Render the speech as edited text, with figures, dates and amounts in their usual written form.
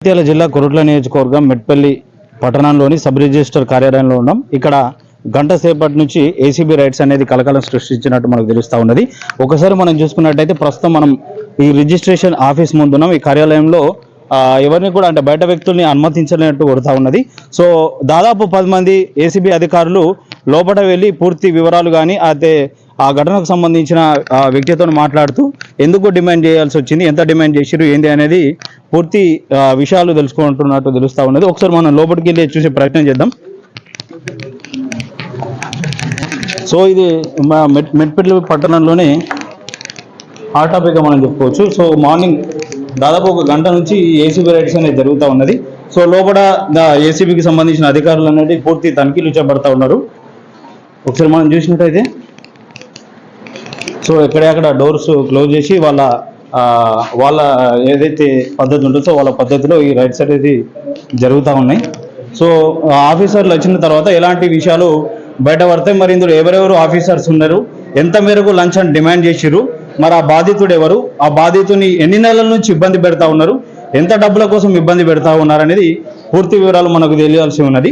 జగిత్యాల జిల్లా కొరుట్ల నియోజకవర్గం మెట్పల్లి పట్టణంలోని సబ్ రిజిస్టర్ కార్యాలయంలో ఉన్నాం. ఇక్కడ గంట సేపటి నుంచి ఏసీబీ రైడ్స్ అనేది కలకలం సృష్టించినట్టు మనకు తెలుస్తూ ఉన్నది. ఒకసారి మనం చూసుకున్నట్టయితే ప్రస్తుతం మనం ఈ రిజిస్ట్రేషన్ ఆఫీస్ ముందున్నాం. ఈ కార్యాలయంలో ఎవరిని కూడా అంటే బయట వ్యక్తుల్ని అనుమతించలేనట్టు కొడుతూ ఉన్నది. సో దాదాపు 10 మంది ఏసీబీ అధికారులు లోపల వెళ్ళి పూర్తి వివరాలు కానీ అయితే ఆ ఘటనకు సంబంధించిన వ్యక్తితో మాట్లాడుతూ ఎందుకు డిమాండ్ చేయాల్సి వచ్చింది, ఎంత డిమాండ్ చేసిరు ఏంది అనేది పూర్తి విషయాలు తెలుసుకుంటున్నట్టు తెలుస్తూ ఉన్నది. ఒకసారి మనం లోపలికి వెళ్ళి చూసే ప్రయత్నం చేద్దాం. సో ఇది మా మెట్పల్లి పట్టణంలోనే హాట్ టాపిక్గా మనం చెప్పుకోవచ్చు. సో మార్నింగ్ దాదాపు 1 గంట నుంచి ఏసీబీ రైడ్స్ అనేది జరుగుతూ ఉన్నది. సో లోపల ఏసీబీకి సంబంధించిన అధికారులు అనేది పూర్తి తనిఖీలు చేపడతా ఉన్నారు. ఒకసారి మనం చూసినట్టయితే సో ఎక్కడెక్కడ డోర్స్ క్లోజ్ చేసి వాళ్ళ ఏదైతే పద్ధతి ఉంటుందో వాళ్ళ పద్ధతిలో ఈ రైడ్స్ అనేది జరుగుతూ ఉన్నాయి. సో ఆఫీసర్లు వచ్చిన తర్వాత ఎలాంటి విషయాలు బయట పడతాయి, మరి ఇందులో ఎవరెవరు ఆఫీసర్స్ ఉన్నారు, ఎంత మేరకు లంచం డిమాండ్ చేసిరు, మరి ఆ బాధితుడు ఎవరు, ఆ బాధితుని ఎన్ని నెలల నుంచి ఇబ్బంది పెడతా ఉన్నారు, ఎంత డబ్బుల కోసం ఇబ్బంది పెడతా ఉన్నారు అనేది పూర్తి వివరాలు మనకు తెలియాల్సి ఉన్నది.